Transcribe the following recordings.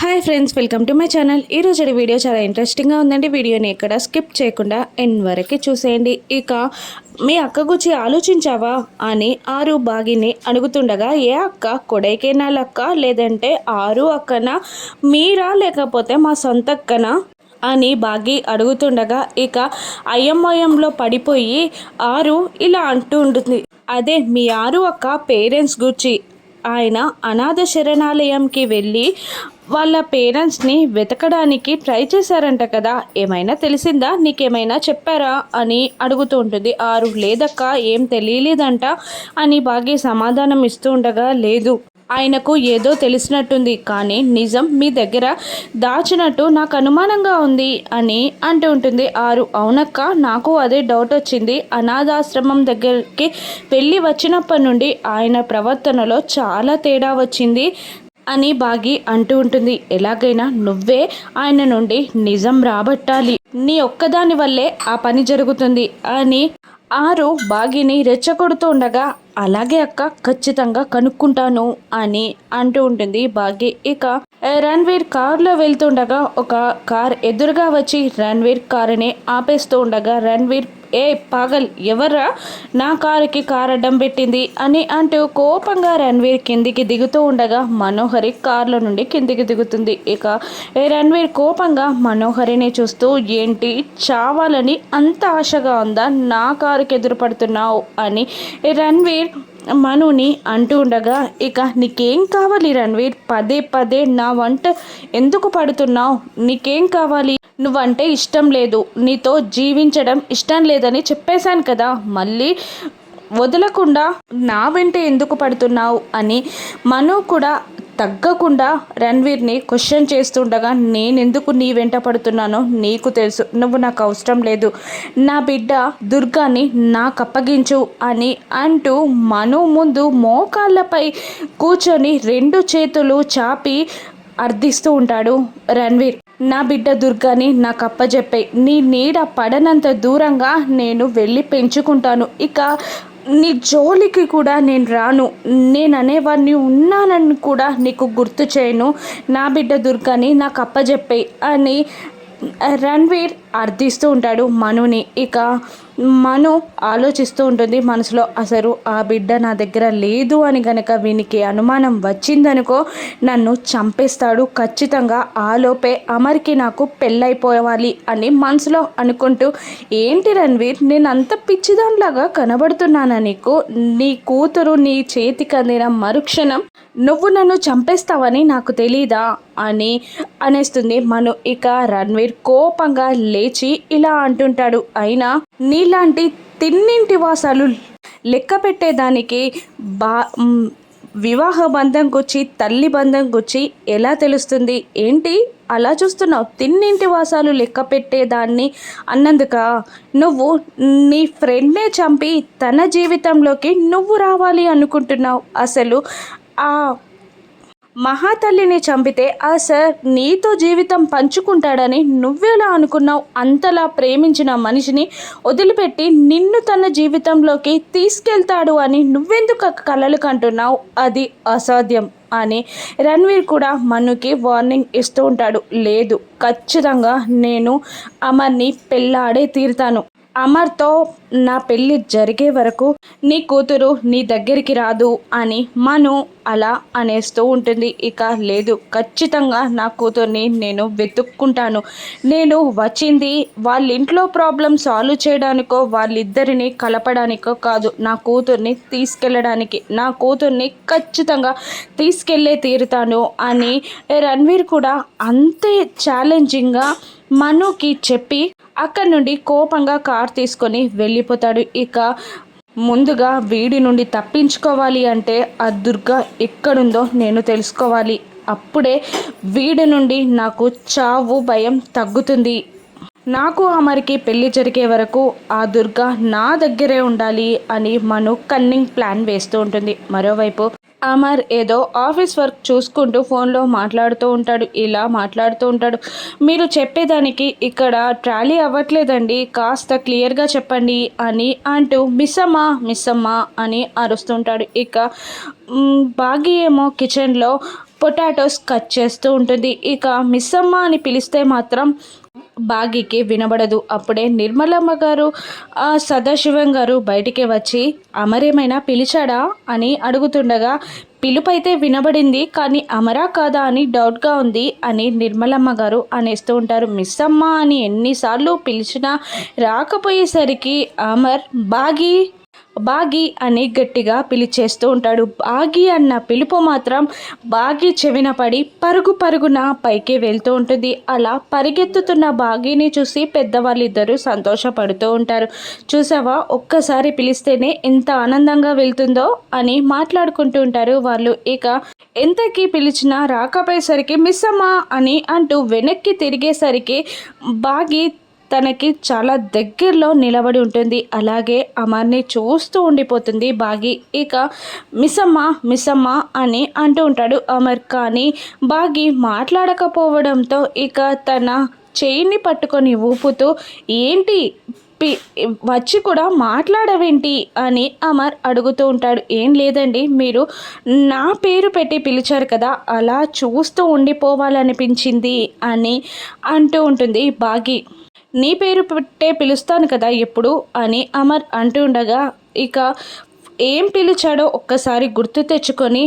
Hi friends, welcome to my channel. ఈరోజు video చాలా ఇంట్రెస్టింగ్గా ఉందండి. వీడియోని ఎక్కడ స్కిప్ చేయకుండా ఎండ్ వరకు చూసేయండి. ఇక మీ అక్క గురించి ఆలోచించావా అని ఆరు బాగిని అడుగుతుండగా, ఏ అక్క, కొడైకెనాల్ అక్క లేదంటే ఆరు అక్కనా, మీరా లేకపోతే మా సొంత అక్కనా అని బాగి అడుగుతుండగా, ఇక అయ్యమ్మయంలో పడిపోయి ఆరు ఇలా అంటూ ఉంటుంది. అదే మీ ఆరు అక్క పేరెంట్స్ గురించి. ఆయన అనాథ శరణాలయంకి వెళ్ళి వాళ్ళ పేరెంట్స్ని వెతకడానికి ట్రై చేశారంట కదా, ఏమైనా తెలిసిందా, నీకేమైనా చెప్పారా అని అడుగుతూ ఉంటుంది. ఆరు లేదక్క, ఏం తెలియలేదంట అని బాగా సమాధానం ఇస్తూ ఉండగా, లేదు ఆయనకు ఏదో తెలిసినట్టుంది, కానీ నిజం మీ దగ్గర దాచినట్టు నాకు అనుమానంగా ఉంది అని అంటూ ఉంటుంది. ఆరు అవునక్క, నాకు అదే డౌట్ వచ్చింది. అనాథాశ్రమం దగ్గరికి వెళ్ళి వచ్చినప్పటి నుండి ఆయన ప్రవర్తనలో చాలా తేడా వచ్చింది అని బాగి అంటూ ఉంటుంది. ఎలాగైనా నువ్వే ఆయన నుండి నిజం రాబట్టాలి, నీ ఒక్కదాని వల్లే ఆ పని జరుగుతుంది అని ఆరు బాగిని రెచ్చగొడుతూ ఉండగా, అలాగే అక్క, ఖచ్చితంగా కనుక్కుంటాను అని అంటూ ఉంటుంది బాగి. ఇక రణ్వీర్ కారులో వెళ్తుండగా ఒక కార్ ఎదురుగా వచ్చి రణ్వీర్ కారుని ఆపేస్తూ ఉండగా, రణ్వీర్ ఏ పాగల్, ఎవర్రా నా కారుకి కార్ అడ్డం పెట్టింది అని అంటూ కోపంగా రణ్వీర్ కిందికి దిగుతూ ఉండగా, మనోహరి కారులో నుండి కిందికి దిగుతుంది. ఇక రణ్వీర్ కోపంగా మనోహరిని చూస్తూ, ఏంటి చావాలని అంత ఆశగా ఉందా, నా కారుకి ఎదురు పడుతున్నావు అని రణ్వీర్ మనుని అంటూ ఉండగా, ఇక నీకేం కావాలి రణ్వీర్, పదే పదే నా వంట ఎందుకు పడుతున్నావు, నీకేం కావాలి, నువ్వంటే ఇష్టం లేదు, నీతో జీవించడం ఇష్టం లేదని చెప్పేశాను కదా, మళ్ళీ వదలకుండా నా వెంట ఎందుకు పడుతున్నావు అని మను కూడా తగ్గకుండా రణ్వీర్ని క్వశ్చన్ చేస్తుండగా, నేనెందుకు నీ వెంట పడుతున్నానో నీకు తెలుసు, నువ్వు నాకు అవసరం లేదు, నా బిడ్డ దుర్గాని నాకు అప్పగించు అని అంటూ మను ముందు మోకాళ్ళపై కూర్చొని రెండు చేతులు చాపి అర్థిస్తూ ఉంటాడు రణ్వీర్. నా బిడ్డ దుర్గాని నాకు అప్పజెప్పాయి, నీ నీడ పడనంత దూరంగా నేను వెళ్ళి పెంచుకుంటాను, ఇక నీ జోలికి కూడా నేను రాను, నేను అనేవాడిని ఉన్నానని కూడా నీకు గుర్తు చేయను, నా బిడ్డ దుర్గాని నాకు అప్పజెప్పాయి అని రణ్వీర్ అర్థిస్తూ ఉంటాడు మనుని. ఇక మను ఆలోచిస్తూ ఉంటుంది మనసులో, అసలు ఆ బిడ్డ నా దగ్గర లేదు అని గనక వీనికి అనుమానం వచ్చిందనుకో నన్ను చంపేస్తాడు ఖచ్చితంగా, ఆలోపే అమర్కి నాకు పెళ్ళైపోవాలి అని మనసులో అనుకుంటూ, ఏంటి రణ్వీర్, నేను అంత పిచ్చిదానిలాగా కనబడుతున్నానా నీకు, నీ కూతురు నీ చేతికి అందిన మరుక్షణం నువ్వు నన్ను చంపేస్తావని నాకు తెలీదా అని అనేస్తుంది మను. ఇక రణ్వీర్ కోపంగా లేచి ఇలా అంటుంటాడు, అయినా నీలాంటి తిన్నింటి వాసాలు లెక్క పెట్టేదానికి వివాహ బంధం గుచ్చి తల్లి బంధం గుచ్చి ఎలా తెలుస్తుంది, ఏంటి అలా చూస్తున్నావు, తిన్నింటి వాసాలు లెక్క పెట్టేదాన్ని అన్నందుక నువ్వు నీ ఫ్రెండ్నే చంపి తన జీవితంలోకి నువ్వు రావాలి అనుకుంటున్నావు, అసలు ఆ మహాతల్లిని చంపితే ఆ సార్ నీతో జీవితం పంచుకుంటాడని నువ్వెలా అనుకున్నావు, అంతలా ప్రేమించిన మనిషిని వదిలిపెట్టి నిన్ను తన జీవితంలోకి తీసుకెళ్తాడు అని నువ్వెందుకు కలలు కంటున్నావు, అది అసాధ్యం అని రణ్వీర్ కూడా మనుకి వార్నింగ్ ఇస్తూ ఉంటాడు. లేదు, ఖచ్చితంగా నేను అమర్ని పెళ్ళాడే తీరుతాను, అమర్తో నా పెళ్ళి జరిగే వరకు నీ కూతురు నీ దగ్గరికి రాదు అని మను అలా అనేస్తూ ఉంటుంది. ఇక లేదు, ఖచ్చితంగా నా కూతుర్ని నేను వెతుక్కుంటాను, నేను వచ్చింది వాళ్ళ ఇంట్లో ప్రాబ్లం సాల్వ్ చేయడానికో వాళ్ళిద్దరిని కలపడానికో కాదు, నా కూతుర్ని తీసుకెళ్ళడానికి, నా కూతుర్ని ఖచ్చితంగా తీసుకెళ్ళే తీరుతాను అని రణ్వీర్ కూడా అంతే ఛాలెంజింగ్గా మనుకి చెప్పి అక్కడి నుండి కోపంగా కార్ తీసుకొని వెళ్ళిపోతాడు. ఇక ముందుగా వీడి నుండి తప్పించుకోవాలి అంటే ఆ దుర్గా ఎక్కడుందో నేను తెలుసుకోవాలి, అప్పుడే వీడి నుండి నాకు చావు భయం తగ్గుతుంది, నాకు అమర్కి పెళ్లి జరిగే వరకు ఆ దుర్గా నా దగ్గరే ఉండాలి అని మను కన్నింగ్ ప్లాన్ వేస్తూ ఉంటుంది. మరోవైపు అమర్ ఏదో ఆఫీస్ వర్క్ చూసుకుంటూ ఫోన్లో మాట్లాడుతూ ఉంటాడు. ఇలా మాట్లాడుతూ ఉంటాడు, మీరు చెప్పేదానికి ఇక్కడ ట్రాలీ అవ్వట్లేదండి, కాస్త క్లియర్గా చెప్పండి అని అంటూ మిస్సమ్మా అని అరుస్తుంటాడు. ఇక బాగి ఏమో కిచెన్లో పొటాటోస్ కట్ చేస్తూ ఉంటుంది. ఇక మిస్సమ్మ అని పిలిస్తే మాత్రం బాగీకి వినబడదు. అప్పుడే నిర్మలమ్మ గారు సదాశివం గారు బయటికి వచ్చి అమరేమైనా పిలిచాడా అని అడుగుతుండగా పిలుపైతే వినబడింది, కానీ అమరా కాదా అని డౌట్గా ఉంది అని నిర్మలమ్మ గారు అనేస్తూ ఉంటారు. మిస్ అమ్మ అని ఎన్నిసార్లు పిలిచినా రాకపోయేసరికి అమర్ బాగీ బాగి అని గట్టిగా పిలిచేస్తూ ఉంటాడు. బాగి అన్న పిలుపు మాత్రం బాగి చెవిన పడి పరుగున పైకి వెళ్తూ ఉంటుంది. అలా పరిగెత్తుతున్న బాగిని చూసి పెద్దవాళ్ళిద్దరూ సంతోషపడుతూ ఉంటారు. చూసావా, ఒక్కసారి పిలిస్తేనే ఎంత ఆనందంగా వెళ్తుందో అని మాట్లాడుకుంటూ ఉంటారు వాళ్ళు. ఇక ఎంతకీ పిలిచినా రాకపోయేసరికి మిస్ అమ్మా అని అంటూ వెనక్కి తిరిగేసరికి బాగి తనకి చాలా దగ్గరలో నిలబడి ఉంటుంది. అలాగే అమర్ని చూస్తూ ఉండిపోతుంది బాగి. ఇక మిస్సమ్మ అని అంటూ ఉంటాడు అమర్. కానీ బాగి మాట్లాడకపోవడంతో ఇక తన చేయిని పట్టుకొని ఊపుతూ ఏంటి వచ్చి కూడా మాట్లాడవేంటి అని అమర్ అడుగుతూ ఉంటాడు. ఏం లేదండి, మీరు నా పేరు పెట్టి పిలిచారు కదా, అలా చూస్తూ ఉండిపోవాలనిపించింది అని అంటూ ఉంటుంది బాగి. నీ పేరు పెట్టే పిలుస్తాను కదా ఎప్పుడు అని అమర్ అంటూ ఉండగా ఇక ఏం పిలిచాడో ఒక్కసారి గుర్తు తెచ్చుకొని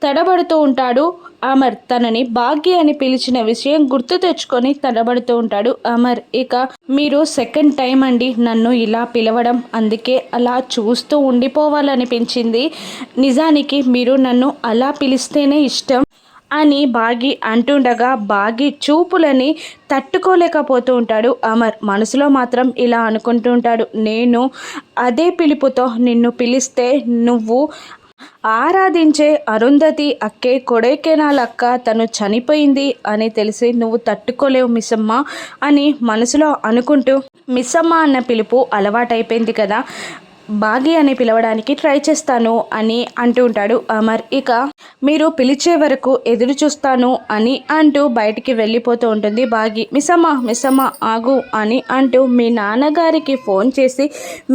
తడబడుతూ ఉంటాడు అమర్. తనని భాగ్య అని పిలిచిన విషయం గుర్తు తెచ్చుకొని తడబడుతూ ఉంటాడు అమర్. ఇక మీరు సెకండ్ టైం అండి నన్ను ఇలా పిలవడం, అందుకే అలా చూస్తూ ఉండిపోవాలనిపించింది. నిజానికి మీరు నన్ను అలా పిలిస్తేనే ఇష్టం అని బాగి అంటుండగా బాగి చూపులని తట్టుకోలేకపోతూ ఉంటాడు అమర్. మనసులో మాత్రం ఇలా అనుకుంటూ ఉంటాడు, నేను అదే పిలుపుతో నిన్ను పిలిస్తే నువ్వు ఆరాధించే అరుంధతి అక్కే కొడైకెనాల్ అక్క తను చనిపోయింది అని తెలిసి నువ్వు తట్టుకోలేవు మిస్సమ్మ అని మనసులో అనుకుంటూ మిస్సమ్మ అన్న పిలుపు అలవాటైపోయింది కదా, బాగి అని పిలవడానికి ట్రై చేస్తాను అని అంటూ ఉంటాడు అమర్. ఇక మీరు పిలిచే వరకు ఎదురు చూస్తాను అని అంటూ బయటికి వెళ్ళిపోతూ ఉంటుంది బాగి. మిస్సమ్మ ఆగు అని అంటూ మీ నాన్నగారికి ఫోన్ చేసి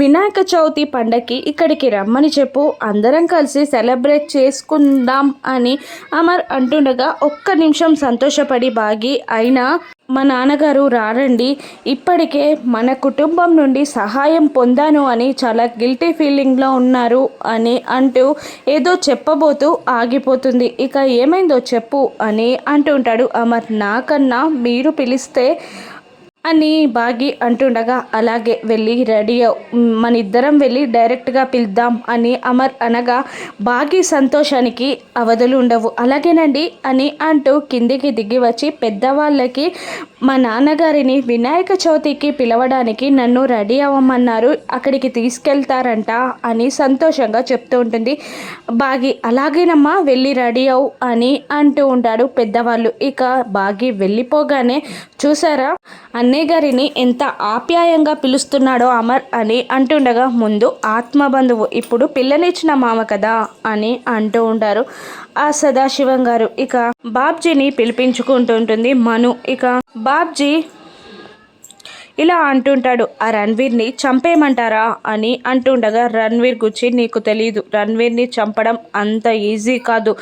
వినాయక చవితి పండగకి ఇక్కడికి రమ్మని చెప్పు, అందరం కలిసి సెలబ్రేట్ చేసుకుందాం అని అమర్ అంటుండగా ఒక్క నిమిషం సంతోషపడి బాగి అయినా మా నాన్నగారు రారండి, ఇప్పటికే మన కుటుంబం నుండి సహాయం పొందాను అని చాలా గిల్టీ ఫీలింగ్లో ఉన్నారు అని అంటూ ఏదో చెప్పబోతూ ఆగిపోతుంది. ఇక ఏమైందో చెప్పు అని అంటూ ఉంటాడు అమర్. నాకన్నా మీరు పిలిస్తే అని బాగి అంటుండగా అలాగే వెళ్ళి రెడీ మన ఇద్దరం వెళ్ళి డైరెక్ట్గా పిలుద్దాం అని అమర్ అనగా బాగి సంతోషానికి అవధులు ఉండవు. అలాగేనండి అని అంటూ కిందికి దిగి వచ్చి పెద్దవాళ్ళకి మా నాన్నగారిని వినాయక చవితికి పిలవడానికి నన్ను రెడీ అవ్వమన్నారు, అక్కడికి తీసుకెళ్తారంట అని సంతోషంగా చెప్తూ ఉంటుంది బాగి. అలాగేనమ్మా వెళ్ళి రెడీ అవు అని అంటూ ఉంటాడు పెద్దవాళ్ళు. ఇక బాగి వెళ్ళిపోగానే చూసారా అన్నయ్య గారిని ఎంత ఆప్యాయంగా పిలుస్తున్నాడో అమర్ అని అంటుండగా ముందు ఆత్మబంధువు ఇప్పుడు పిల్లనిచ్చిన మామ కదా అని అంటూ ఉంటారు ఆ సదాశివం గారు. ఇక బాబ్జీని పిలిపించుకుంటుంటుంది మను. ఇక బాబ్జీ ఇలా అంటుంటాడు, ఆ రణ్వీర్ని చంపేయమంటారా అని అంటుండగా రణ్వీర్ గురించి నీకు తెలీదు, రణ్వీర్ని చంపడం అంత ఈజీ కాదు,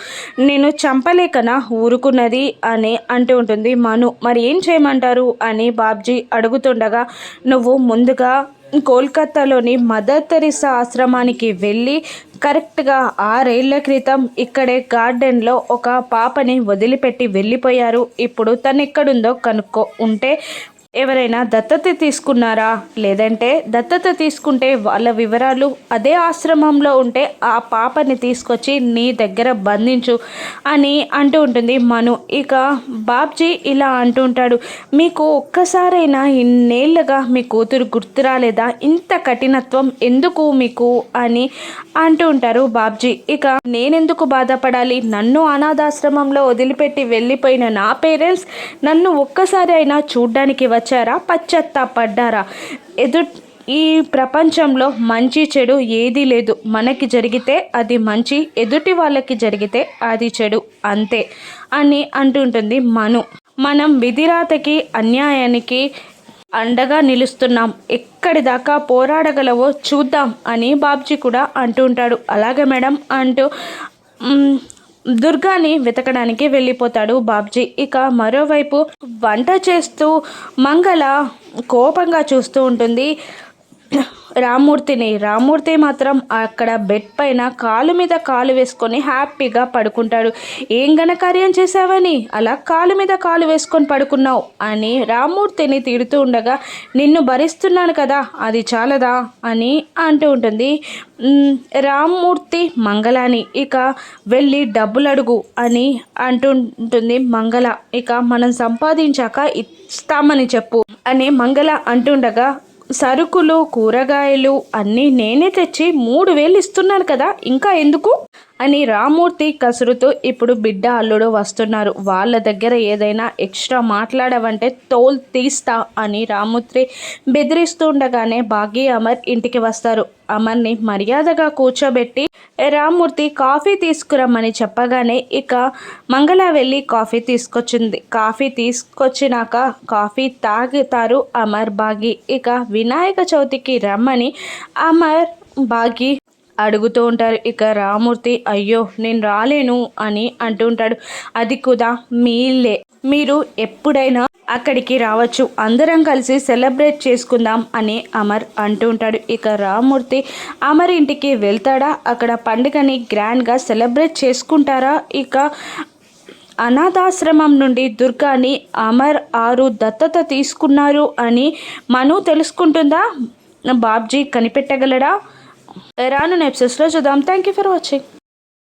నేను చంపలేకనా ఊరుకున్నది అని అంటూ ఉంటుంది మను. మరి ఏం చేయమంటారు అని బాబ్జీ అడుగుతుండగా నువ్వు ముందుగా కోల్కతాలోని మదర్ తెరిసా ఆశ్రమానికి వెళ్ళి కరెక్ట్గా 6 ఏళ్ల క్రితం ఇక్కడే గార్డెన్లో ఒక పాపని వదిలిపెట్టి వెళ్ళిపోయారు, ఇప్పుడు తను ఎక్కడుందో కనుక్కో, ఉంటే ఎవరైనా దత్తత తీసుకున్నారా, లేదంటే దత్తత తీసుకుంటే వాళ్ళ వివరాలు అదే ఆశ్రమంలో ఉంటే ఆ పాపని తీసుకొచ్చి నీ దగ్గర బంధించు అని అంటూ ఉంటుంది మను. ఇక బాబ్జీ ఇలా అంటూ ఉంటాడు, మీకు ఒక్కసారైనా ఇన్నేళ్ళుగా మీ కూతురు గుర్తు రాలేదా, ఇంత కఠినత్వం ఎందుకు మీకు అని అంటూ ఉంటారు బాబ్జీ. ఇక నేనెందుకు బాధపడాలి, నన్ను అనాథాశ్రమంలో వదిలిపెట్టి వెళ్ళిపోయిన నా పేరెంట్స్ నన్ను ఒక్కసారి అయినా చూడ్డానికి వచ్చారా, పశ్చాత్తాపడ్డారా, ఈ ప్రపంచంలో మంచి చెడు ఏదీ లేదు, మనకి జరిగితే అది మంచి, ఎదుటి వాళ్ళకి జరిగితే అది చెడు, అంతే అని అంటుంటుంది మను. మనం విధిరాతకి అన్యాయానికి అండగా నిలుస్తున్నాం, ఎక్కడి దాకా పోరాడగలవో చూద్దాం అని బాబ్జీ కూడా అంటూ ఉంటాడు. అలాగే మేడం అంటూ దుర్గాని వెతకడానికి వెళ్ళిపోతాడు బాబ్జీ. ఇక మరోవైపు వంట చేస్తూ మంగళ కోపంగా చూస్తూ ఉంటుంది రామ్మూర్తి మాత్రం అక్కడ బెడ్ పైన కాలు మీద కాలు వేసుకొని హ్యాపీగా పడుకుంటాడు. ఏం ఘనకార్యం చేశావని అలా కాలు మీద కాలు వేసుకొని పడుకున్నావు అని రామ్మూర్తిని తిడుతూ ఉండగా, నిన్ను భరిస్తున్నాను కదా అది చాలదా అని అంటూ ఉంటుంది రామ్మూర్తి మంగళని. ఇక వెళ్ళి డబ్బులు అడుగు అని అంటుంటుంది మంగళ. ఇక మనం సంపాదించాక ఇస్తామని చెప్పు అని మంగళ అంటుండగా, సరుకులు కూరగాయలు అన్నీ నేనే తెచ్చి 3,000 ఇస్తున్నాను కదా ఇంకా ఎందుకు అని రామ్మూర్తి కసురుతూ, ఇప్పుడు బిడ్డ అల్లుడు వస్తున్నారు, వాళ్ళ దగ్గర ఏదైనా ఎక్స్ట్రా మాట్లాడవంటే తోలు తీస్తా అని రామ్మూర్తి బెదిరిస్తూ ఉండగానే భాగ్య అమర్ ఇంటికి వస్తారు. అమర్ని మర్యాదగా కూర్చోబెట్టి రామ్మూర్తి కాఫీ తీసుకురమ్మని చెప్పగానే ఇక మంగళ వెళ్ళి కాఫీ తీసుకొచ్చింది. కాఫీ తీసుకొచ్చినాక కాఫీ తాగుతారు అమర్ భాగి. ఇక వినాయక చవితికి రమ్మని అమర్ భాగి అడుగుతూ ఉంటారు. ఇక రామ్మూర్తి అయ్యో నేను రాలేను అని అంటూ ఉంటాడు. అది కూడా మీ ఇల్లే, మీరు ఎప్పుడైనా అక్కడికి రావచ్చు, అందరం కలిసి సెలబ్రేట్ చేసుకుందాం అని అమర్ అంటూ ఉంటాడు. ఇక రామ్మూర్తి అమర్ ఇంటికి వెళ్తాడా, అక్కడ పండుగని గ్రాండ్గా సెలబ్రేట్ చేసుకుంటారా, ఇక అనాథాశ్రమం నుండి దుర్గాని అమర్ 6 దత్తత తీసుకున్నారు అని మను తెలుసుకుంటుందా, బాబ్జీ కనిపెట్టగలడా? రానున్న ఎపిసోడ్స్లో చూద్దాం. Thank you for watching.